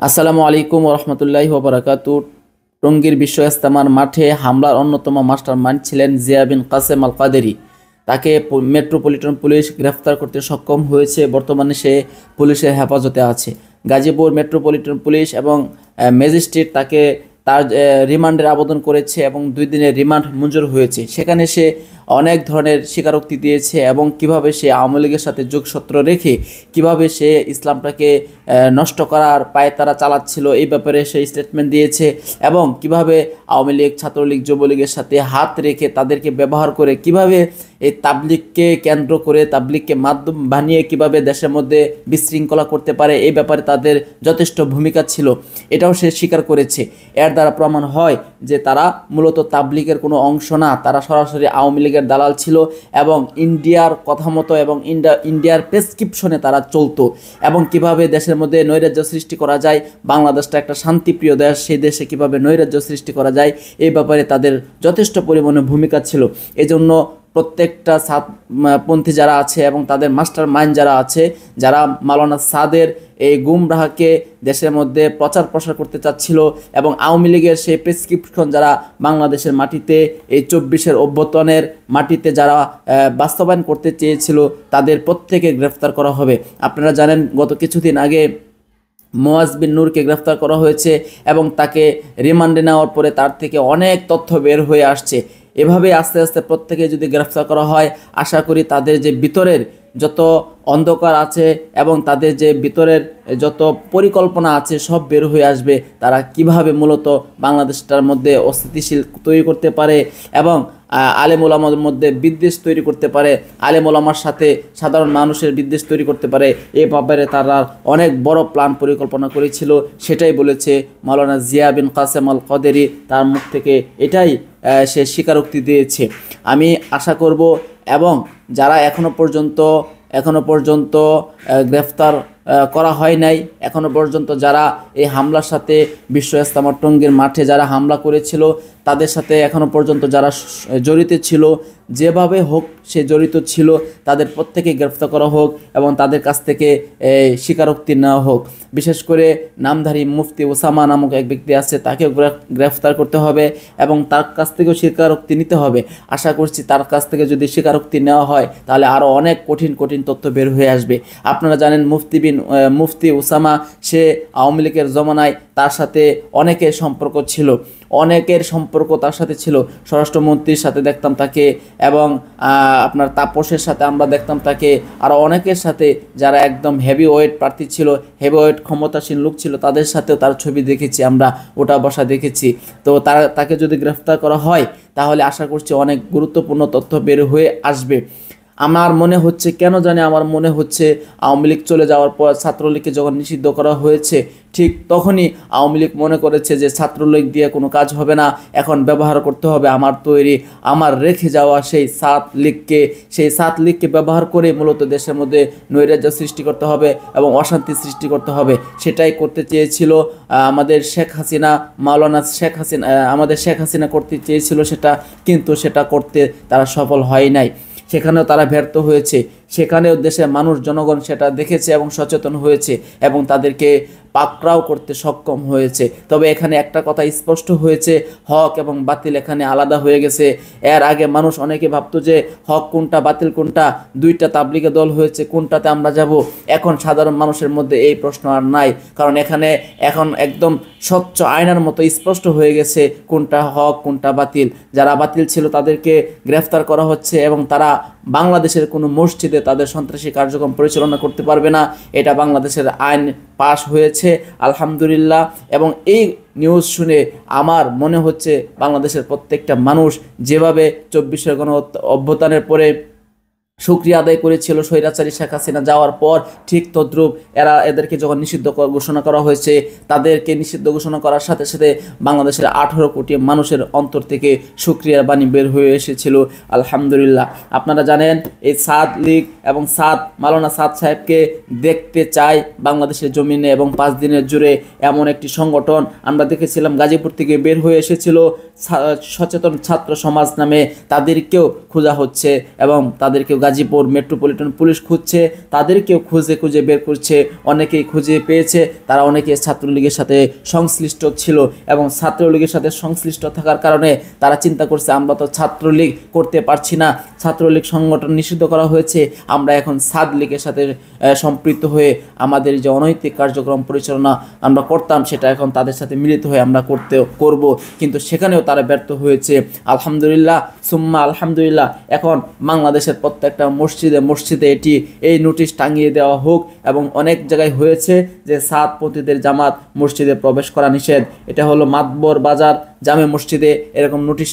আসসালামু আলাইকুম রহমতুল্লাহি ওবরাকাতু। টঙ্গীর বিশ্ব ইজতেমার মাঠে হামলার অন্যতম মাস্টার মাইন্ড ছিলেন জিয়া বিন কাসেম আল কাদেরি। তাকে মেট্রোপলিটন পুলিশ গ্রেফতার করতে সক্ষম হয়েছে। বর্তমানে সে পুলিশের হেফাজতে আছে। গাজীপুর মেট্রোপলিটন পুলিশ এবং ম্যাজিস্ট্রেট তাকে তার রিমান্ডের আবেদন করেছে এবং 2 দিনের রিমান্ড মঞ্জুর হয়েছে। সেখানে সে অনেক ধরনের স্বীকারোক্তি দিয়েছে এবং কিভাবে সে আওয়ামী লীগের সাথে যোগসূত্র রেখে কিভাবে সে ইসলামটাকে নষ্ট করার পায়তারা চালাচ্ছিল এই ব্যাপারে সে স্টেটমেন্ট দিয়েছে এবং কিভাবে আওয়ামী লীগ, ছাত্রলীগ, যুবলীগের সাথে হাত রেখে তাদেরকে ব্যবহার করে কিভাবে এই তাবলিগকে কেন্দ্র করে তাবলিগকে মাধ্যম বানিয়ে কিভাবে দেশের মধ্যে বিশৃঙ্খলা করতে পারে এই ব্যাপারে তাদের যথেষ্ট ভূমিকা ছিল, এটাও সে স্বীকার করেছে। এর দ্বারা প্রমাণ হয় যে তারা মূলত তাবলিগের কোনো অংশ না, তারা সরাসরি আওয়ামী লীগের দালাল ছিল এবং ইন্ডিয়ার কথা মতো এবং ইন্ডিয়ার প্রেসক্রিপশনে তারা চলতো এবং কিভাবে দেশের মধ্যে নৈরাজ্য সৃষ্টি করা যায়, বাংলাদেশটা একটা শান্তিপ্রিয় দেশ, সেই দেশে কিভাবে নৈরাজ্য সৃষ্টি করা যায় এই ব্যাপারে তাদের যথেষ্ট পরিমাণে ভূমিকা ছিল। এজন্য প্রত্যেকটা পন্থী যারা আছে এবং তাদের মাস্টার মাইন্ড যারা আছে, যারা মাওলানা সাদের এই গুমরাহকে দেশের মধ্যে প্রচার প্রসার করতে চাচ্ছিল এবং আওয়ামী লীগের সেই প্রেসক্রিপশন যারা বাংলাদেশের মাটিতে এই 24-এর অভ্যুত্থানের মাটিতে যারা বাস্তবায়ন করতে চেয়েছিল তাদের প্রত্যেকে গ্রেফতার করা হবে। আপনারা জানেন গত কিছুদিন আগে মুয়াজ বিন নূরকে গ্রেফতার করা হয়েছে এবং তাকে রিমান্ডে নেওয়ার পরে তার থেকে অনেক তথ্য বের হয়ে আসছে। এভাবে আস্তে আস্তে প্রত্যেকে যদি গ্রেফতার করা হয়, আশা করি তাদের যে ভিতরের যত অন্ধকার আছে এবং তাদের যে ভিতরের যত পরিকল্পনা আছে সব বের হয়ে আসবে। তারা কিভাবে মূলত বাংলাদেশটার মধ্যে অস্থিতিশীল তৈরি করতে পারে এবং আলেম ওলামার মধ্যে বিদ্বেষ তৈরি করতে পারে, আলেম ওলামার সাথে সাধারণ মানুষের বিদ্বেষ তৈরি করতে পারে, এ ব্যাপারে তারা অনেক বড় প্ল্যান পরিকল্পনা করেছিল। সেটাই বলেছে মাওলানা জিয়া বিন কাসেম আল কাদেরি, তার মুখ থেকে এটাই সে স্বীকারোক্তি দিয়েছে। আমি আশা করব এবং যারা এখনো পর্যন্ত গ্রেফতার করা হয় নাই, এখনো পর্যন্ত যারা এই হামলার সাথে বিশ্ব ইজতেমা টঙ্গীর মাঠে যারা হামলা করেছিল তাদের সাথে এখনো পর্যন্ত যারা জড়িত ছিল, যেভাবে হোক সে জড়িত ছিল, তাদের প্রত্যেকে গ্রেফতার করা হোক এবং তাদের কাছ থেকে স্বীকারোক্তি নেওয়া হোক। বিশেষ করে নামধারী মুফতি ওসামা নামক এক ব্যক্তি আছে, তাকেও গ্রেফতার করতে হবে এবং তার কাছ থেকেও স্বীকারোক্তি নিতে হবে। আশা করছি তার কাছ থেকে যদি স্বীকারোক্তি নেওয়া হয় তাহলে আরও অনেক কঠিন কঠিন তথ্য বের হয়ে আসবে। আপনারা জানেন মুফতি ওসামা সে আওয়ামী লীগের জমানায় তার সাথে অনেকের সম্পর্ক ছিল, অনেকের সম্পর্ক তার সাথে ছিল। স্বরাষ্ট্রমন্ত্রীর সাথে দেখতাম তাকে এবং আপনার তাপসের সাথে আমরা দেখতাম তাকে, আরও অনেকের সাথে যারা একদম হেভি ওয়েট প্রার্থী ছিল, হেভি ওয়েট ক্ষমতাসীন লোক ছিল, তাদের সাথেও তার ছবি দেখেছি, আমরা ওটা বসা দেখেছি। তো তাকে যদি গ্রেফতার করা হয় তাহলে আশা করছি অনেক গুরুত্বপূর্ণ তথ্য বের হয়ে আসবে। আমার মনে হচ্ছে, কেন জানি আমার মনে হচ্ছে আওয়ামী লীগ চলে যাওয়ার পর ছাত্রলীগকে যখন নিষিদ্ধ করা হয়েছে ঠিক তখনই আওয়ামী লীগ মনে করেছে যে ছাত্রলীগ দিয়ে কোনো কাজ হবে না, এখন ব্যবহার করতে হবে আমার রেখে যাওয়া সেই সাত লীগকে ব্যবহার করে মূলত দেশের মধ্যে নৈরাজ্য সৃষ্টি করতে হবে এবং অশান্তি সৃষ্টি করতে হবে। সেটাই করতে চেয়েছিল আমাদের শেখ হাসিনা করতে চেয়েছিল সেটা, কিন্তু সেটা করতে তারা সফল হয় নাই। সেখানেও তারা ব্যর্থ হয়েছে, সেখানেও দেশের মানুষ জনগণ সেটা দেখেছে এবং সচেতন হয়েছে এবং তাদেরকে পাকড়াও করতে সক্ষম হয়েছে। তবে এখানে একটা কথা স্পষ্ট হয়েছে, হক এবং বাতিল এখানে আলাদা হয়ে গেছে। এর আগে মানুষ অনেকে ভাবতো যে হক কোনটা বাতিল কোনটা, 2টা তাবলিগের দল হয়েছে, কোনটাতে আমরা যাব। এখন সাধারণ মানুষের মধ্যে এই প্রশ্ন আর নাই, কারণ এখন একদম স্বচ্ছ আয়নার মতো স্পষ্ট হয়ে গেছে কোনটা হক কোনটা বাতিল। যারা বাতিল ছিল তাদেরকে গ্রেফতার করা হচ্ছে এবং তারা বাংলাদেশের কোনো মসজিদে তাদের সন্ত্রাসী কার্যক্রম পরিচালনা করতে পারবে না। এটা বাংলাদেশের আইন পাশ হয়েছে আলহামদুলিল্লাহ। এবং এই নিউজ শুনে আমার মনে হচ্ছে বাংলাদেশের প্রত্যেকটা মানুষ যেভাবে 24-এর গণ অভ্যুত্থানের পরে শুকরিয়া আদায় করেছিল স্বৈরাচারী শেখ হাসিনা যাওয়ার পর, ঠিক তদ্রূপ এদেরকে যখন নিষিদ্ধ ঘোষণা করা হয়েছে, তাদেরকে নিষিদ্ধ ঘোষণা করার সাথে সাথে বাংলাদেশের 18 কোটি মানুষের অন্তর থেকে শুকরিয়ার বাণী বের হয়ে এসেছিল আলহামদুলিল্লাহ। আপনারা জানেন এই সাদ লীগ এবং মাওলানা সাদ সাহেবকে দেখতে চাই বাংলাদেশের জমিনে এবং 5 দিনের জুড়ে এমন একটি সংগঠন আমরা দেখেছিলাম গাজীপুর থেকে বের হয়ে এসেছিল সচেতন ছাত্র সমাজ নামে, তাদেরকেও খোঁজা হচ্ছে এবং তাদেরকেও গাজীপুর মেট্রোপলিটন পুলিশ খুঁজছে, তাদেরকেও খুঁজে খুঁজে বের করছে, অনেকেই খুঁজে পেয়েছে, তারা অনেকে ছাত্রলীগের সাথে সংশ্লিষ্ট ছিল এবং ছাত্রলীগের সাথে সংশ্লিষ্ট থাকার কারণে তারা চিন্তা করছে আমরা তো ছাত্রলীগ করতে পারছি না, ছাত্রলীগ সংগঠন নিষিদ্ধ করা হয়েছে, আমরা এখন ছাত্রলীগের সাথে সম্পৃক্ত হয়ে আমাদের যে অনৈতিক কার্যক্রম পরিচালনা আমরা করতাম সেটা এখন তাদের সাথে মিলিত হয়ে আমরা করব, কিন্তু সেখানেও তারা ব্যর্থ হয়েছে। আলহামদুলিল্লাহ সুম্মা আলহামদুলিল্লাহ, এখন বাংলাদেশের প্রত্যেকটা মসজিদে মসজিদে এই নোটিশ টাঙিয়ে দেওয়া হোক এবং অনেক জায়গায় হয়েছে যে সাতপন্থীদের জামাত মসজিদে প্রবেশ করা নিষেধ। এটা হলো মাতবর বাজার জামে মসজিদে এরকম নোটিশ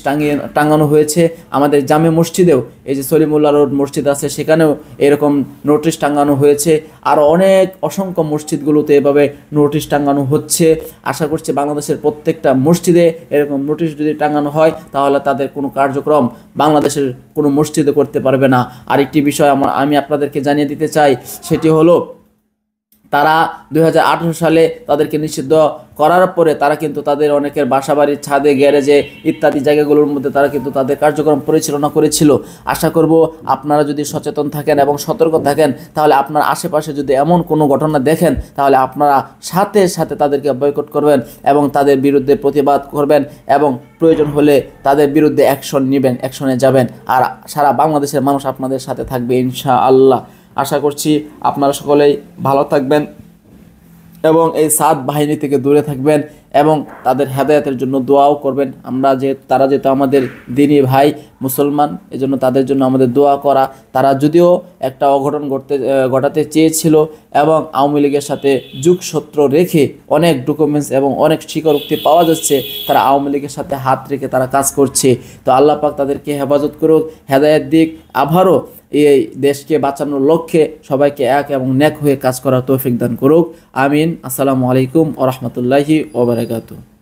টাঙানো হয়েছে, আমাদের জামে মসজিদেও এই যে সলিমুল্লাহ রোড মসজিদ আছে সেখানেও এরকম নোটিশ টাঙানো হয়েছে, আর অনেক অসংখ্য মসজিদগুলোতে এভাবে নোটিশ টাঙানো হচ্ছে। আশা করছি বাংলাদেশের প্রত্যেকটা মসজিদে এরকম নোটিশ যদি টাঙানো হয় তাহলে তাদের কোনো কার্যক্রম বাংলাদেশের কোনো মসজিদে করতে পারবে না। আরেকটি বিষয় আমি আপনাদেরকে জানিয়ে দিতে চাই, সেটি হলো তারা 2018 সালে তাদেরকে নিষিদ্ধ করার পরে তারা কিন্তু তাদের অনেকের বাসাবাড়ির ছাদে, গ্যারেজে ইত্যাদি জায়গাগুলোর মধ্যে তারা কিন্তু তাদের কার্যক্রম পরিচালনা করেছিল। আশা করব আপনারা যদি সচেতন থাকেন এবং সতর্ক থাকেন তাহলে আপনার আশেপাশে যদি এমন কোনো ঘটনা দেখেন তাহলে আপনারা সাথে সাথে তাদেরকে বয়কট করবেন এবং তাদের বিরুদ্ধে প্রতিবাদ করবেন এবং প্রয়োজন হলে তাদের বিরুদ্ধে অ্যাকশনে যাবেন, আর সারা বাংলাদেশের মানুষ আপনাদের সাথে থাকবে ইনশাআল্লাহ। আশা করছি আপনারা সকলেই ভালো থাকবেন এবং এই সাত বাহিনী থেকে দূরে থাকবেন এবং তাদের হেদায়েতের জন্য দোয়াও করবেন। তারা যেহেতু আমাদের দিনী ভাই মুসলমান, এজন্য তাদের জন্য আমাদের দোয়া করা। তারা যদিও একটা অঘটন ঘটাতে চেয়েছিল এবং আওয়ামী লীগের সাথে যুগসূত্র রেখে অনেক ডকুমেন্টস এবং অনেক স্বীকারোক্তি পাওয়া যাচ্ছে, তারা আওয়ামী লীগের সাথে হাত রেখে তারা কাজ করছে। তো আল্লাহ পাক তাদেরকে হেফাজত করুক, হেদায়েত দিক, আবারও এই দেশকে বাঁচানোর লক্ষ্যে সবাইকে এক এবং নেক হয়ে কাজ করার তৌফিক দান করুক। আমিন। আসসালামু আলাইকুম ওয়া রাহমাতুল্লাহি ওয়া বারাকাতুহু।